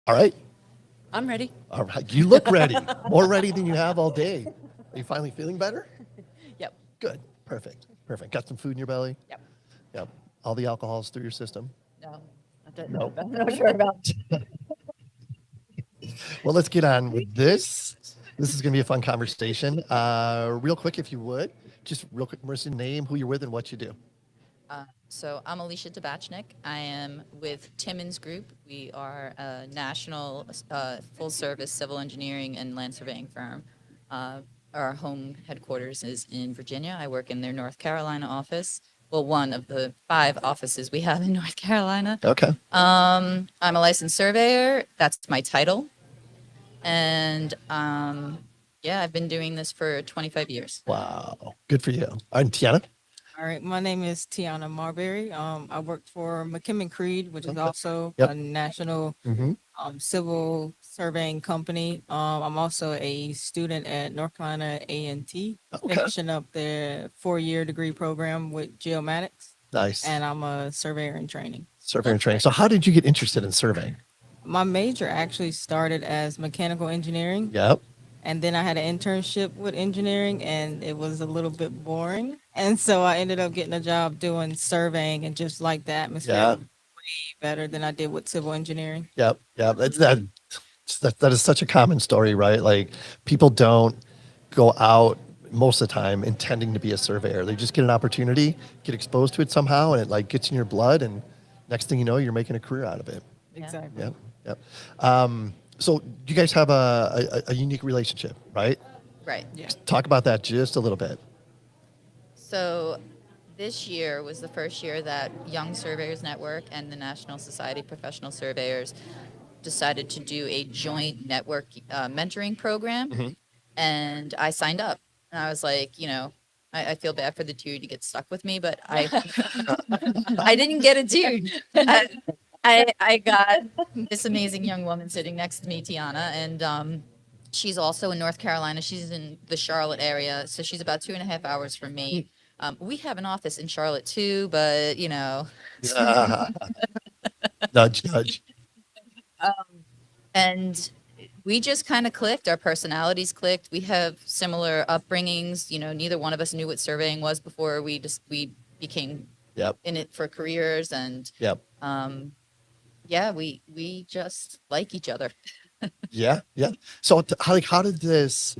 All right. I'm ready. All right. You look ready. More ready than you have all day. Are you finally feeling better? Yep. Good. Perfect. Perfect. Got some food in your belly? Yep. Yep. All the alcohol's through your system? No, I No. I'm not sure about. Well, let's get on with this. This is going to be a fun conversation. Real quick, if you would, just real quick, Marissa, name, who you're with, and what you do. So I'm Alicia Tabachnik. I am with Timmins Group. We are a national full-service civil engineering and land surveying firm. Our home headquarters is in Virginia. I work in their North Carolina office. Well, one of the 5 offices we have in North Carolina. Okay. I'm a licensed surveyor. That's my title. And yeah, I've been doing this for 25 years. Wow. Good for you. And Tiana? All right, my name is Tiana Marbury. I work for McKim Creed, which is also Yep. a national Mm-hmm. civil surveying company. I'm also a student at North Carolina A&T, Okay. finishing up their 4-year degree program with Geomatics, Nice. and I'm a surveyor in training. Surveying and training. So how did you get interested in surveying? My major actually started as mechanical engineering, Yep. and then I had an internship with engineering, and it was a little bit boring. And so I ended up getting a job doing surveying and just like the atmosphere Yeah. way better than I did with civil engineering. Yep. Yep. That is such a common story, right? Like people don't go out most of the time intending to be a surveyor. They just get an opportunity, get exposed to it somehow, and it like gets in your blood. And next thing you know, you're making a career out of it. Yeah. Exactly. Yep. Yep. So you guys have a unique relationship, right? Right. Yeah. Talk about that just a little bit. So this year was the first year that Young Surveyors Network and the National Society of Professional Surveyors decided to do a joint network mentoring program. Mhm. And I signed up. And I was like, I feel bad for the dude to get stuck with me, but I didn't get a dude. I got this amazing young woman sitting next to me, Tiana, and she's also in North Carolina. She's in the Charlotte area, so she's about 2.5 hours from me. We have an office in Charlotte too, but Ah, nudge, nudge. and we just kind of clicked. Our personalities clicked. We have similar upbringings. Neither one of us knew what surveying was before we became Yep. in it for careers, and Yep. yeah, we just like each other. Yeah. Yeah. So how did this?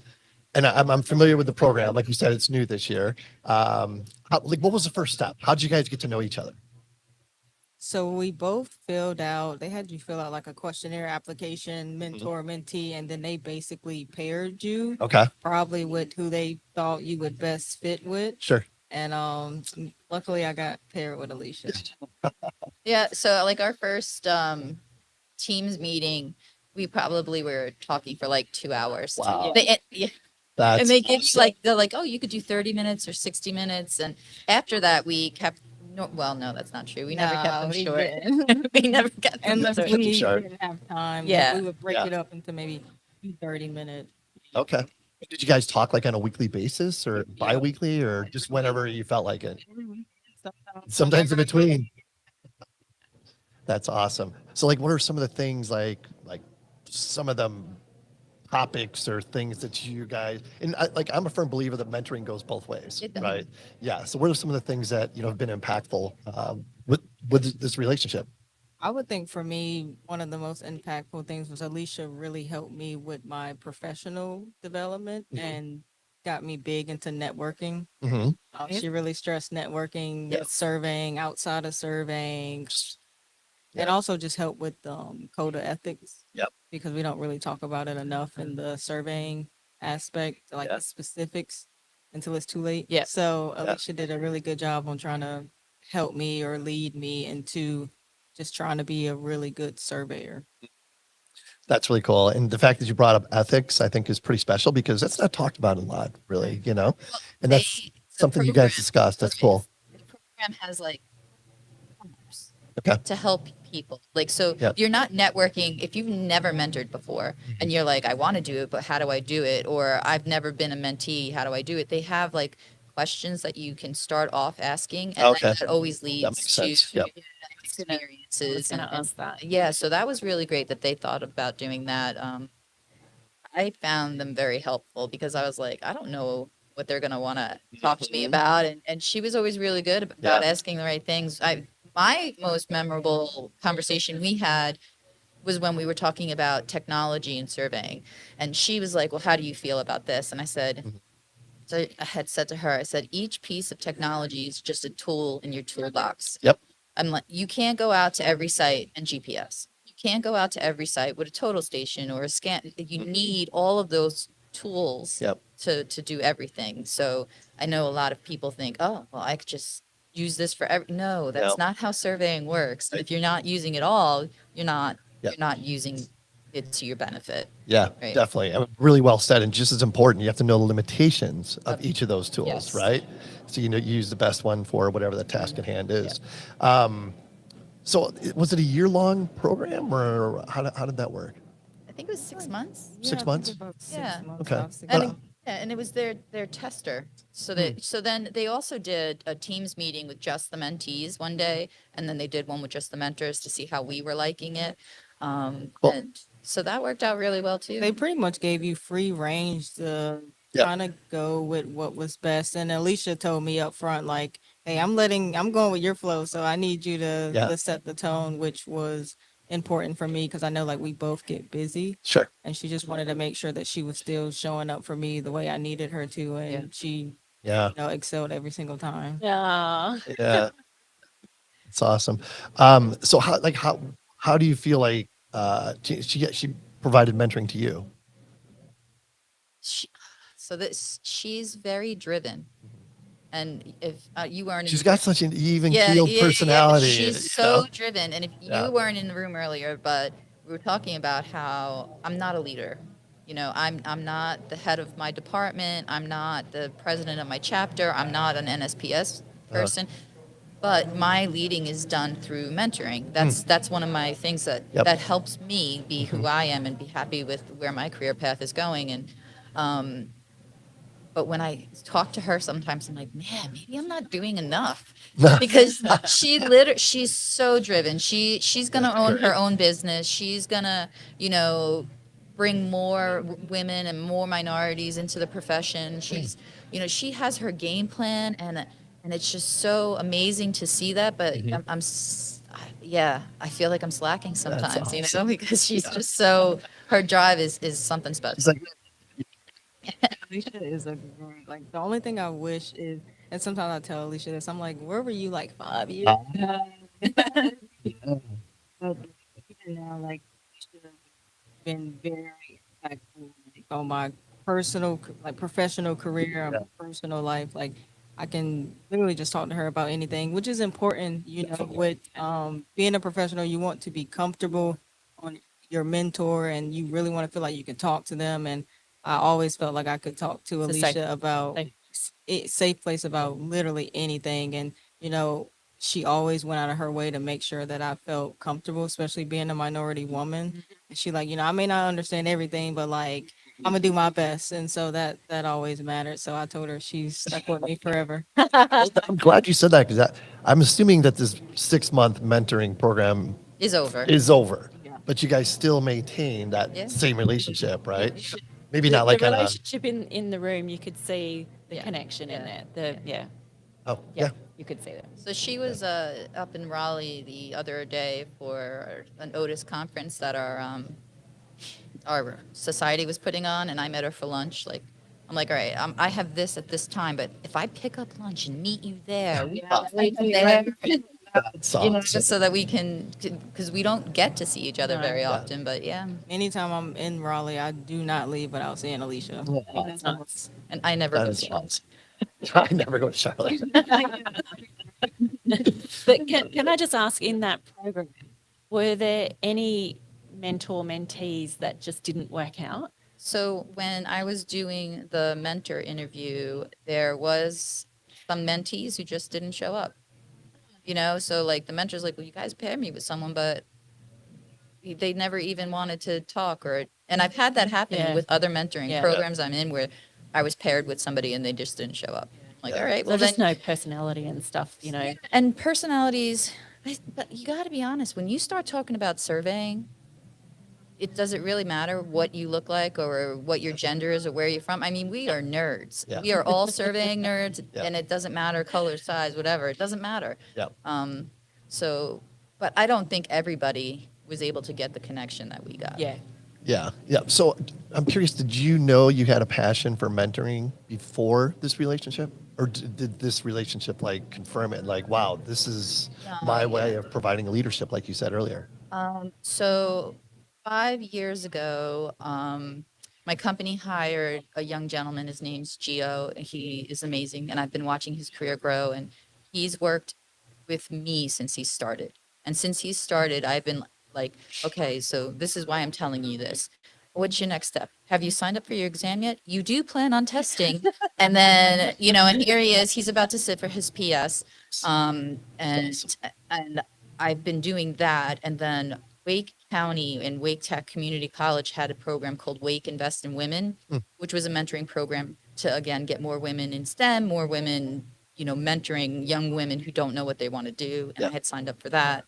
And I'm familiar with the program. Like you said, it's new this year. What was the first step? How did you guys get to know each other? So we both filled out, they had you fill out like a questionnaire application, mentor, mentee, and then they basically paired you Okay. probably with who they thought you would best fit with. Sure. And luckily I got paired with Alicia. Yeah, so like our first teams meeting, we probably were talking for like 2 hours. Wow. Yeah. That's And they give you like, they're like, oh, you could do 30 minutes or 60 minutes. And after that, we kept, no, well, no, that's not true. We never kept them we short. didn't. We never kept them Unless short. we Sharp. didn't have time. Yeah. We would break Yeah. it up into maybe 30 minutes. okay. Did you guys talk like on a weekly basis or bi-weekly or just whenever you felt like it? Every week, Sometimes in between. That's awesome. So like what are some of the things like some of them topics or things that you guys and I'm a firm believer that mentoring goes both ways, It does. right? Yeah. So what are some of the things that have been impactful with this relationship? I would think for me, one of the most impactful things was Alicia really helped me with my professional development and got me big into networking. Mm-hmm. She really stressed networking, Yep. surveying, outside of surveying, and also just helped with code of ethics. Yep. Because we don't really talk about it enough in the surveying aspect, like Yeah. the specifics until it's too late. Yeah. So Yeah. Alicia did a really good job on trying to help me or lead me into just trying to be a really good surveyor. That's really cool. And the fact that you brought up ethics, I think is pretty special because that's not talked about a lot, really, and that's The something you guys program- discussed. That's cool. The program has like partners Okay. to help people. Like, so Yep. you're not networking if you've never mentored before and you're like, I want to do it, but how do I do it? Or I've never been a mentee. How do I do it? They have like questions that you can start off asking, and Okay. that always leads makes sense. to Yep. experience. conferences going and, to ask that. yeah, so that was really great that they thought about doing that. I found them very helpful because I was like, I don't know what they're going to want to talk to me about. And she was always really good about asking the right things. My most memorable conversation we had was when we were talking about technology and surveying. And she was like, well, how do you feel about this? And I said, so I had said to her, I said, each piece of technology is just a tool in your toolbox. Yep. I'm like, you can't go out to every site and GPS. You can't go out to every site with a total station or a scan. You need all of those tools Yep. to do everything. So I know a lot of people think, oh, well, I could just use this for every. No, that's No. not how surveying works. If you're not using it all, you're not Yep. you're not using it to your benefit. Yeah, Right. definitely. Really well said. And just as important, you have to know the limitations of each of those tools, Yes. right? So you use the best one for whatever the task at hand is. So was it a year-long program, or how did that work? I think it was 6 months. Yeah, 6 I think months? about 6 Yeah. months, Okay. 5, 6 But, months. Yeah, and it was their tester. So that so then they also did a Teams meeting with just the mentees one day, and then they did one with just the mentors to see how we were liking it. Cool. And so that worked out really well too. They pretty much gave you free range to Yep. kind of go with what was best. And Alicia told me up front, like, hey, I'm going with your flow. So I need you Yeah. to set the tone, which was important for me because I know like we both get busy. Sure. And she just wanted to make sure that she was still showing up for me the way I needed her to. And she, Yeah. excelled every single time. Yeah. Yeah. It's awesome. So how do you feel like she provided mentoring to you? So this she's very driven, and if you weren't, She's in, got such an even yeah, keeled yeah, personality. she's you so know? driven, and if Yeah. you weren't in the room earlier, but we were talking about how I'm not a leader. I'm not the head of my department. I'm not the president of my chapter. I'm not an NSPS person. But my leading is done through mentoring. That's one of my things that Yep. that helps me be who I am and be happy with where my career path is going. And but when I talk to her, sometimes I'm like, man, maybe I'm not doing enough because she's so driven. She's gonna own her own business. She's gonna bring more women and more minorities into the profession. She's she has her game plan, and it's just so amazing to see that. But yeah, I feel like I'm slacking sometimes, awesome. because she's just so her drive is something special. It's like, Alicia is a great, like, the only thing I wish is, and sometimes I tell Alicia this, I'm like, where were you like 5 years ago? But even now, like, Alicia has been very impactful, like, on my personal, like, professional career, and my personal life. Like, I can literally just talk to her about anything, which is important, with being a professional, you want to be comfortable on your mentor and you really want to feel like you can talk to them. And I always felt like I could talk to It's a Alicia safe- about safe place about literally anything. And, she always went out of her way to make sure that I felt comfortable, especially being a minority woman. And she like, I may not understand everything, but like, I'm gonna do my best. And so that always mattered. So I told her she's stuck with me forever. I'm glad you said that because I'm assuming that this 6-month mentoring program Is over. is over, Yeah. but you guys still maintain that Yeah. same relationship, right? Maybe The, not like the on a, relationship in the room, you could see the Yeah. connection in Yeah. there. oh Yeah, yeah, you could see that. So she was up in Raleigh the other day for an Otis conference that our society was putting on, and I met her for lunch. Like, I'm like, all right, I have this at this time, but if I pick up lunch and meet you there, that's awesome. just so that we can, because we don't get to see each other very Yeah. often. But yeah, Anytime I'm in Raleigh, I do not leave without seeing Alicia. That's nice. and I never That go is to awesome. I never go to Charlotte. But can I just ask, in that program, were there any mentees that just didn't work out? So when I was doing the mentor interview, there was some mentees who just didn't show up. So like the mentor's like, well, you guys paired me with someone, but they never even wanted to talk and I've had that happen Yeah. with other mentoring Yeah. programs I'm in where I was paired with somebody and they just didn't show up. Like, Yeah. all right, Well, well just then, no personality and stuff, and personalities, But you got to be honest, when you start talking about surveying, it doesn't really matter what you look like or what your gender is or where you're from. I mean, we are nerds. Yeah. We are all surveying nerds, Yeah. and it doesn't matter color, size, whatever. It doesn't matter. Yeah. So, but I don't think everybody was able to get the connection that we got. Yeah. Yeah. Yeah. So I'm curious, did you know you had a passion for mentoring before this relationship? Or did this relationship like confirm it? Like, wow, this is my way of providing leadership, like you said earlier. So 5 years ago, my company hired a young gentleman. His name's Geo. He is amazing, and I've been watching his career grow. And he's worked with me since he started. And since he started, I've been like, okay, so this is why I'm telling you this. What's your next step? Have you signed up for your exam yet? You do plan on testing. And then, and here he is, he's about to sit for his PS. And I've been doing that. And then Wake County and Wake Tech Community College had a program called Wake Invest in Women, which was a mentoring program to, again, get more women in STEM, more women, mentoring young women who don't know what they want to do. And I had signed up for that.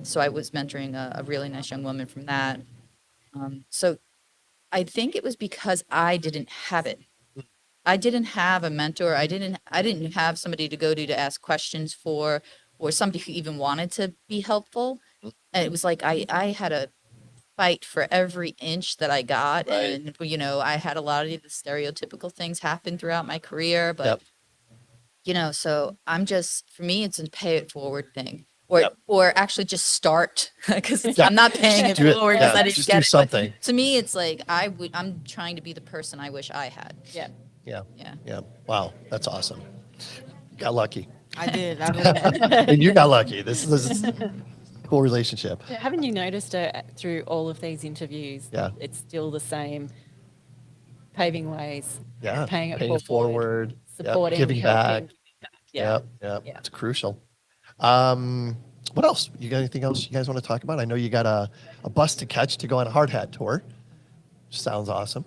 So I was mentoring a really nice young woman from that. So I think it was because I didn't have it. I didn't have a mentor. I didn't have somebody to go to ask questions for, or somebody who even wanted to be helpful. And it was like, I had to fight for every inch that I got. Right. And, I had a lot of the stereotypical things happen throughout my career, but, so for me, it's a pay it forward thing. Or actually just start, because I'm not paying it Do it. forward because Yeah, I didn't just get do it. But something. to me, it's like I'm trying to be the person I wish I had. Yeah. Yeah. Yeah. Yeah. Wow. That's awesome. Got lucky. I did. And you got lucky. This is a cool relationship. Haven't you noticed through all of these interviews, Yeah. it's still the same, paving ways, Yeah. paying it Paying it forward. Yep. supporting, Giving helping. back. Yeah. Yep. Yeah. It's crucial. What else? You got anything else you guys want to talk about? I know you got a bus to catch to go on a hard hat tour. Sounds awesome.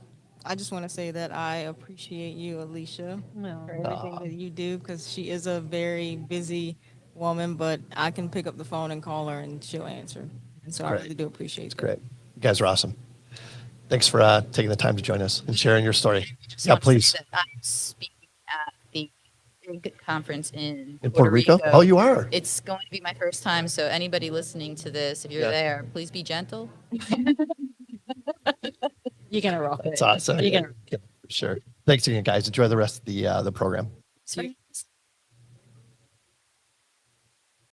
I just want to say that I appreciate you, Alicia, Well, for everything that you do, because she is a very busy woman, but I can pick up the phone and call her and she'll answer. And so I Great. really do appreciate that. Great. You guys are awesome. Thanks for taking the time to join us and sharing your story. Just Yeah, want to say please. that I'm speaking at the big conference in In Puerto Rico? Oh, you are? It's going to be my first time, so anybody listening to this, if you're Yeah. there, please be gentle. you're going to rock it. It's awesome. You're gonna Yeah, for sure. Thanks again, guys. Enjoy the rest of the program. Sweet.